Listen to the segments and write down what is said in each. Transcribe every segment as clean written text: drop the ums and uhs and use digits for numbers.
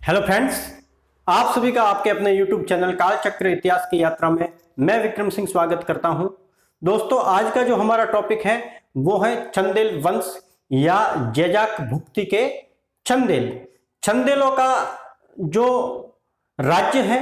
Hello friends, आप सभी का आपके अपने YouTube चैनल कालचक्र इतिहास की यात्रा में मैं विक्रम सिंह स्वागत करता हूं। दोस्तों, आज का जो हमारा टॉपिक है वो है चंदेल वंश या जैजाक भुक्ति के चंदेल। चंदेलों का जो राज्य है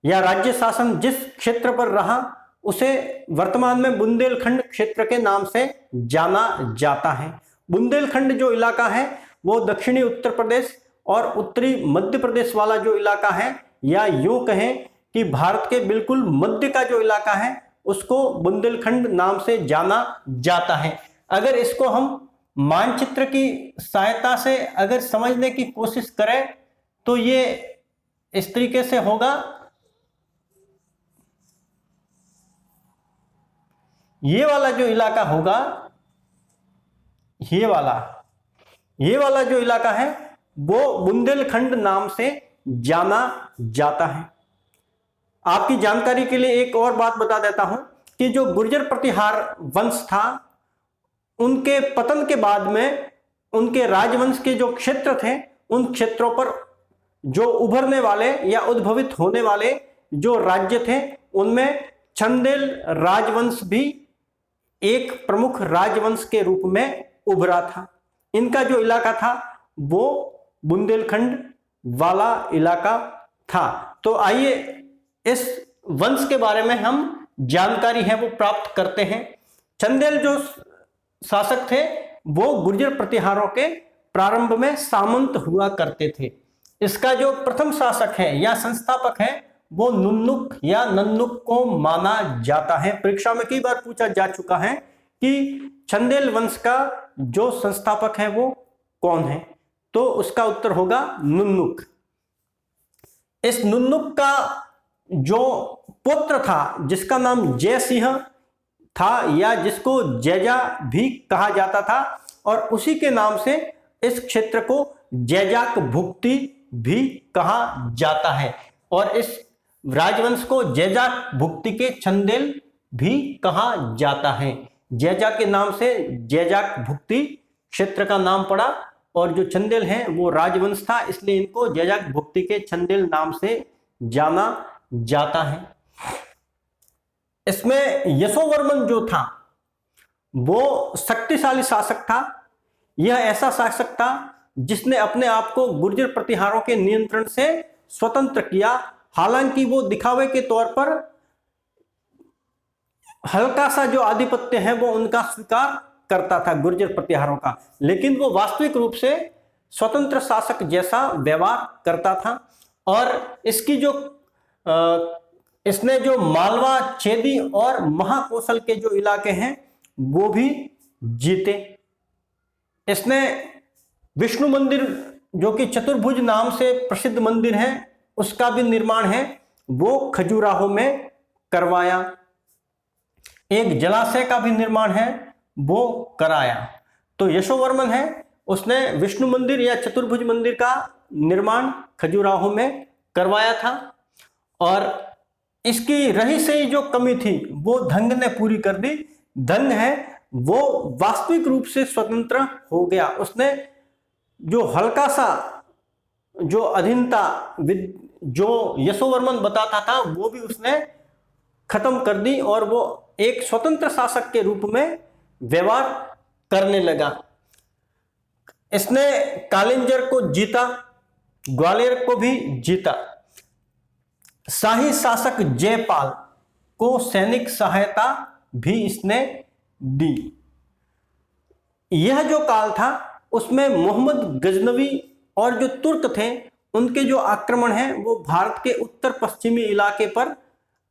या राज्य शासन जिस क्षेत्र पर रहा उसे वर्तमान में बुंदेलखंड क्षेत्र के नाम से जाना जाता है। बुंदेलखंड जो इलाका है वो दक्षिणी उत्तर प्रदेश और उत्तरी मध्य प्रदेश वाला जो इलाका है, या यूं कहें कि भारत के बिल्कुल मध्य का जो इलाका है उसको बुंदेलखंड नाम से जाना जाता है। अगर इसको हम मानचित्र की सहायता से अगर समझने की कोशिश करें तो ये इस तरीके से होगा। ये वाला जो इलाका होगा, ये वाला जो इलाका है वो बुंदेलखंड नाम से जाना जाता है। आपकी जानकारी के लिए एक और बात बता देता हूं कि जो गुर्जर प्रतिहार वंश था, उनके पतन के बाद में उनके राजवंश के जो क्षेत्र थे उन क्षेत्रों पर जो उभरने वाले या उद्भवित होने वाले जो राज्य थे उनमें चंदेल राजवंश भी एक प्रमुख राजवंश के रूप में उभरा था। इनका जो इलाका था वो बुंदेलखंड वाला इलाका था। तो आइए इस वंश के बारे में हम जानकारी है वो प्राप्त करते हैं। चंदेल जो शासक थे वो गुर्जर प्रतिहारों के प्रारंभ में सामंत हुआ करते थे। इसका जो प्रथम शासक है या संस्थापक है वो नुन्नुक या नन्नुक को माना जाता है। परीक्षा में कई बार पूछा जा चुका है कि चंदेल वंश का जो संस्थापक है वो कौन है, तो उसका उत्तर होगा नुन्नुक। इस नुन्नुक का जो पुत्र था जिसका नाम जय सिंह था या जिसको जैजा भी कहा जाता था, और उसी के नाम से इस क्षेत्र को जैजाक भुक्ति भी कहा जाता है, और इस राजवंश को जैजाक भुक्ति के चंदेल भी कहा जाता है। जैजा के नाम से जैजाक भुक्ति क्षेत्र का नाम पड़ा, और जो चंदेल हैं वो राजवंश था, इसलिए इनको जैजाक भुक्ति के चंदेल नाम से जाना जाता है। इसमें यशोवर्मन जो था वो शक्तिशाली शासक था। यह ऐसा शासक था जिसने अपने आप को गुर्जर प्रतिहारों के नियंत्रण से स्वतंत्र किया। हालांकि वो दिखावे के तौर पर हल्का सा जो आधिपत्य है वो उनका स्वीकार करता था गुर्जर प्रतिहारों का, लेकिन वो वास्तविक रूप से स्वतंत्र शासक जैसा व्यवहार करता था। और इसकी जो इसने जो मालवा, चेदी और महाकौशल के जो इलाके हैं वो भी जीते। इसने विष्णु मंदिर जो कि चतुर्भुज नाम से प्रसिद्ध मंदिर है उसका भी निर्माण है वो खजुराहो में करवाया। एक जलाशय का भी निर्माण है वो कराया। तो यशोवर्मन है उसने विष्णु मंदिर या चतुर्भुज मंदिर का निर्माण खजुराहो में करवाया था, और इसकी रही सही जो कमी थी वो धंग ने पूरी कर दी। धंग है वो वास्तविक रूप से स्वतंत्र हो गया। उसने जो हल्का सा जो अधीनता जो यशोवर्मन बताता था वो भी उसने खत्म कर दी, और वो एक स्वतंत्र शासक के रूप में व्यवहार करने लगा। इसने कालिंजर को जीता, ग्वालियर को भी जीता। शाही शासक जयपाल को सैनिक सहायता भी इसने दी। यह जो काल था उसमें मोहम्मद गजनवी और जो तुर्क थे उनके जो आक्रमण हैं वो भारत के उत्तर पश्चिमी इलाके पर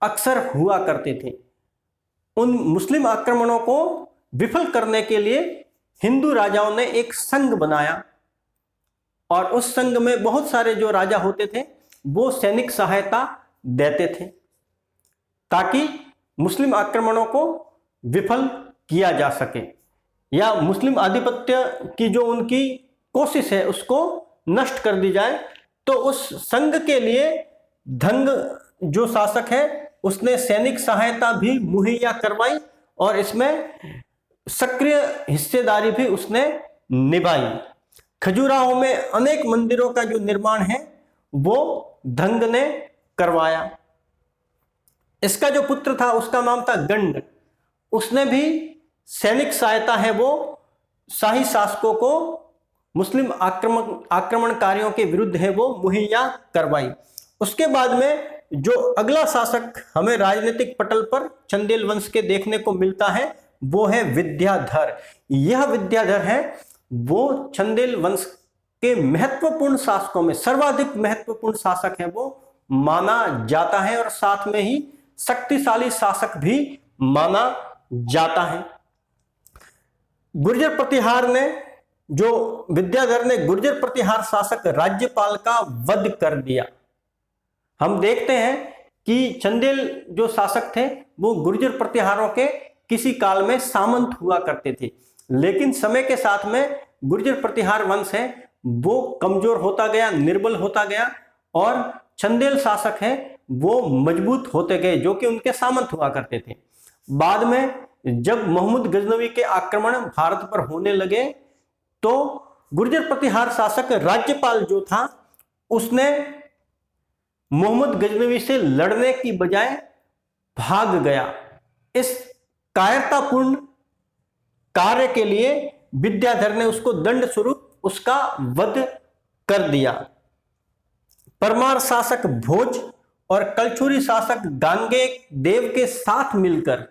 अक्सर हुआ करते थे। उन मुस्लिम आक्रमणों को विफल करने के लिए हिंदू राजाओं ने एक संघ बनाया, और उस संघ में बहुत सारे जो राजा होते थे वो सैनिक सहायता देते थे ताकि मुस्लिम आक्रमणों को विफल किया जा सके, या मुस्लिम आधिपत्य की जो उनकी कोशिश है उसको नष्ट कर दी जाए। तो उस संघ के लिए धंग जो शासक है उसने सैनिक सहायता भी मुहैया करवाई, और इसमें सक्रिय हिस्सेदारी भी उसने निभाई। खजुराहो में अनेक मंदिरों का जो निर्माण है वो धंग ने करवाया। इसका जो पुत्र था उसका नाम था गंड। उसने भी सैनिक सहायता है वो शाही शासकों को मुस्लिम आक्रमणकारियों के विरुद्ध है वो मुहैया करवाई। उसके बाद में जो अगला शासक हमें राजनीतिक पटल पर चंदेल वंश के देखने को मिलता है वो है विद्याधर। यह विद्याधर है वो चंदेल वंश के महत्वपूर्ण शासकों में सर्वाधिक महत्वपूर्ण शासक है वो माना जाता है और साथ में ही शक्तिशाली शासक भी माना जाता है। गुर्जर प्रतिहार ने जो विद्याधर ने गुर्जर प्रतिहार शासक राज्यपाल का वध कर दिया। हम देखते हैं कि चंदेल जो शासक थे वो गुर्जर प्रतिहारों के किसी काल में सामंत हुआ करते थे, लेकिन समय के साथ में गुर्जर प्रतिहार वंश है वो कमजोर होता गया, निर्बल होता गया और चंदेल शासक है वो मजबूत होते गए जो कि उनके सामंत हुआ करते थे। बाद में जब मोहम्मद गजनवी के आक्रमण भारत पर होने लगे तो गुर्जर प्रतिहार शासक राज्यपाल जो था उसने मोहम्मद गजनवी से लड़ने की बजाय भाग गया। इस कायरतापूर्ण कार्य के लिए विद्याधर ने उसको दंड स्वरूप उसका वध कर दिया। परमार शासक भोज और कलचुरी शासक गांगे देव के साथ मिलकर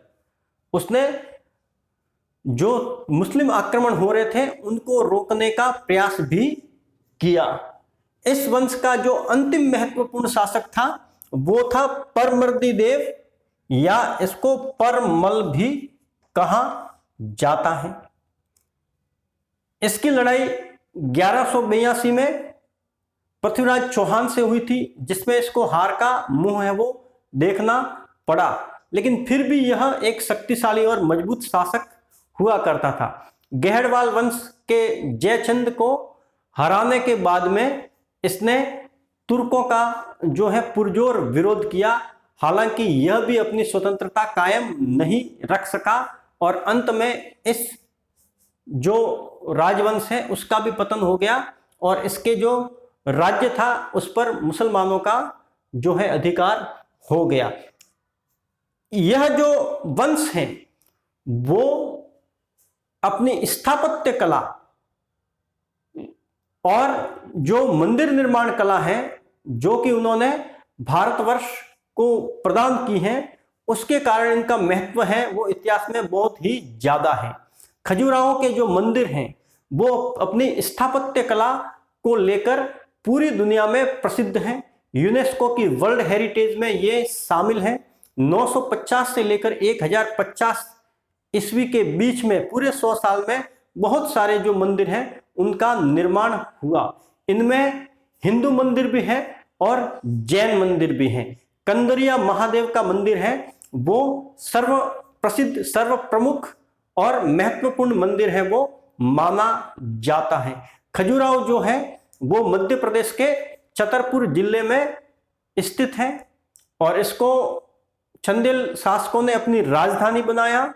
उसने जो मुस्लिम आक्रमण हो रहे थे उनको रोकने का प्रयास भी किया। इस वंश का जो अंतिम महत्वपूर्ण शासक था वो था परमर्दी देव या इसको परमल भी कहा जाता है। इसकी लड़ाई 1182 में पृथ्वीराज चौहान से हुई थी जिसमें इसको हार का मुंह है वो देखना पड़ा, लेकिन फिर भी यह एक शक्तिशाली और मजबूत शासक हुआ करता था। गहड़वाल वंश के जयचंद को हराने के बाद में इसने तुर्कों का जो है पुरजोर विरोध किया, हालांकि यह भी अपनी स्वतंत्रता कायम नहीं रख सका और अंत में इस जो राजवंश है उसका भी पतन हो गया और इसके जो राज्य था उस पर मुसलमानों का जो है अधिकार हो गया। यह जो वंश है वो अपनी स्थापत्य कला और जो मंदिर निर्माण कला है जो कि उन्होंने भारतवर्ष को प्रदान की है उसके कारण इनका महत्व है वो इतिहास में बहुत ही ज्यादा है। खजुराहो के जो मंदिर हैं वो अपनी स्थापत्य कला को लेकर पूरी दुनिया में प्रसिद्ध हैं। यूनेस्को की वर्ल्ड हेरिटेज में ये शामिल है। 950 से लेकर 1050 ईस्वी के बीच में पूरे 100 साल में बहुत सारे जो मंदिर हैं उनका निर्माण हुआ। इनमें हिंदू मंदिर भी है और जैन मंदिर भी है। कंदरिया महादेव का मंदिर है वो सर्व प्रसिद्ध सर्व प्रमुख और महत्वपूर्ण मंदिर है वो माना जाता है। खजुराहो जो है वो मध्य प्रदेश के छतरपुर जिले में स्थित है और इसको चंदेल शासकों ने अपनी राजधानी बनाया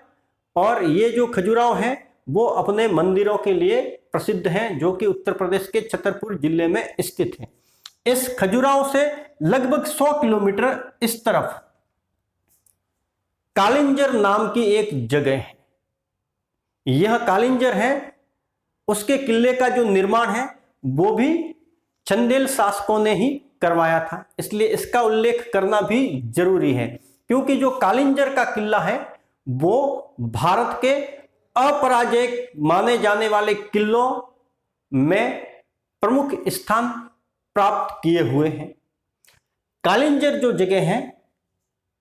और ये जो खजुराहो है वो अपने मंदिरों के लिए प्रसिद्ध हैं जो कि उत्तर प्रदेश के छतरपुर जिले में स्थित है। इस खजुराहो से लगभग 100 किलोमीटर इस तरफ कालिंजर नाम की एक जगह है। यह कालिंजर है, उसके किले का जो निर्माण है वो भी चंदेल शासकों ने ही करवाया था, इसलिए इसका उल्लेख करना भी जरूरी है क्योंकि जो कालिंजर का किला है वो भारत के अपराजय माने जाने वाले किलों में प्रमुख स्थान प्राप्त किए हुए हैं। कालिंजर जो जगह है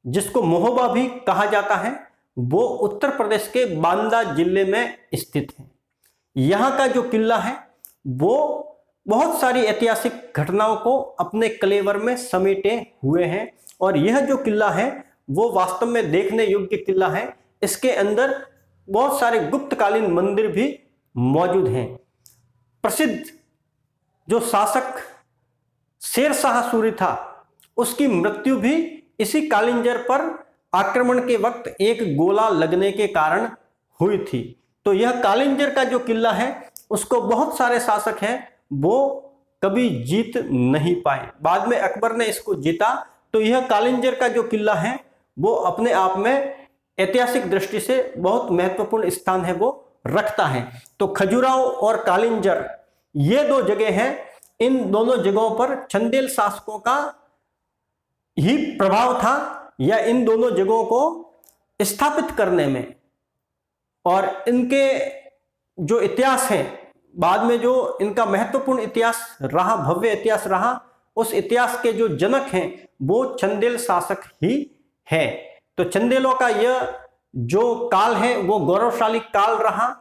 जिसको महोबा भी कहा जाता है वो उत्तर प्रदेश के बांदा जिले में स्थित है। यहाँ का जो किला है वो बहुत सारी ऐतिहासिक घटनाओं को अपने कलेवर में समेटे हुए हैं और यह जो किला है वो वास्तव में देखने योग्य किला है। इसके अंदर बहुत सारे गुप्तकालीन मंदिर भी मौजूद हैं। प्रसिद्ध जो शासक शेरशाह सूरी था उसकी मृत्यु भी इसी कालिंजर पर आक्रमण के वक्त एक गोला लगने के कारण हुई थी। तो यह कालिंजर का जो किला है उसको बहुत सारे शासक हैं वो कभी जीत नहीं पाए। बाद में अकबर ने इसको जीता। तो यह कालिंजर का जो किला है वो अपने आप में ऐतिहासिक दृष्टि से बहुत महत्वपूर्ण स्थान है वो रखता है। तो खजुराहो और कालिंजर ये दो जगह हैं। इन दोनों जगहों पर चंदेल शासकों का ही प्रभाव था, या इन दोनों जगहों को स्थापित करने में, और इनके जो इतिहास है बाद में जो इनका महत्वपूर्ण इतिहास रहा, भव्य इतिहास रहा, उस इतिहास के जो जनक हैं वो चंदेल शासक ही है। तो चंदेलों का यह जो काल है वो गौरवशाली काल रहा,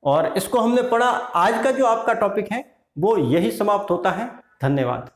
और इसको हमने पढ़ा। आज का जो आपका टॉपिक है वो यही समाप्त होता है। धन्यवाद।